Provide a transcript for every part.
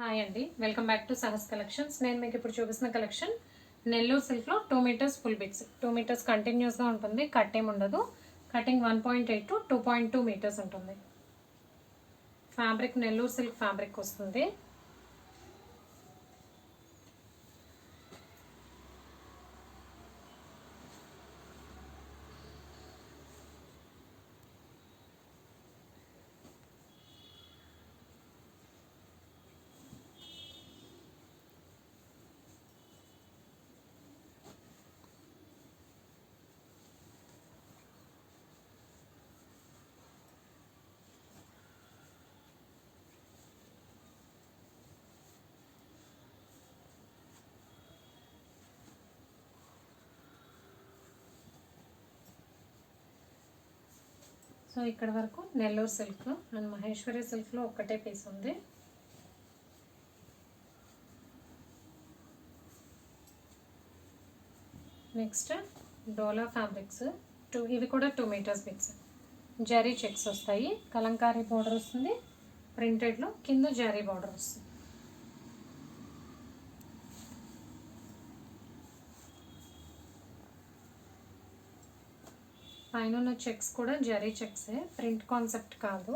Hi అండి, welcome back to Sahas collections. నేను మీకు ఇప్పుడు చూపిస్తున్న కలెక్షన్ నెల్లూరు సిల్క్లో 2 మీటర్స్ ఫుల్ బిట్స్. 2 మీటర్స్ కంటిన్యూస్గా ఉంటుంది, కట్ ఏమి ఉండదు. కటింగ్ 1.8 టు 2.2 మీటర్స్ ఉంటుంది. ఫ్యాబ్రిక్ నెల్లూరు సిల్క్ ఫ్యాబ్రిక్ వస్తుంది. సో ఇక్కడ వరకు నెల్లూరు సిల్క్ అండ్ మహేశ్వరి సిల్క్లో ఒక్కటే పీస్ ఉంది. నెక్స్ట్ డోలా ఫ్యాబ్రిక్స్ ఇవి కూడా 2 మీటర్స్ బిట్స్. జరీ చెక్స్ వస్తాయి, కలంకారీ బార్డర్ వస్తుంది, ప్రింటెడ్లో కింద జరీ బార్డర్ వస్తుంది. పైన ఉన్న చెక్స్ కూడా జరీ చెక్సే, ప్రింట్ కాన్సెప్ట్ కాదు.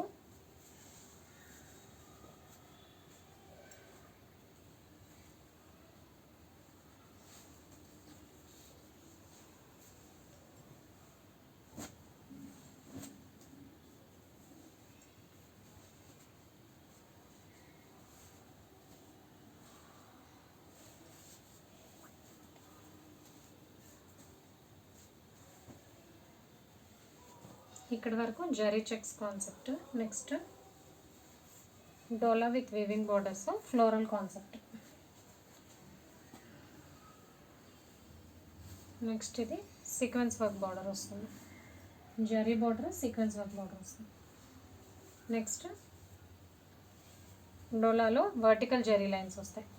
ఇక్కడ వరకు zari checks concept. Next dola with weaving borders, floral concept. Next ఇది సీక్వెన్స్ వర్క్ బార్డర్ వస్తుంది, zari border sequence work border వస్తుంది. నెక్స్ట్ డోలాలో వర్టికల్ జరీ లైన్స్ వస్తాయి.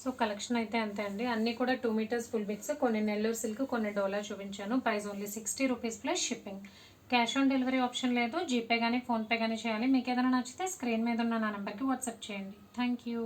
సో కలెక్షన్ అయితే అంతే అండి, అన్నీ కూడా 2 మీటర్స్ ఫుల్ బిట్స్. కొన్ని నెల్లూరు సిల్క్, కొన్ని డోలా చూపించాను. Price only 60 rupees plus shipping. Cash on delivery option లేదు, జీపే కానీ ఫోన్పే కానీ చేయాలి. మీకు ఏదైనా నచ్చితే స్క్రీన్ మీద ఉన్న నా నెంబర్కి వాట్సాప్ చేయండి. Thank you.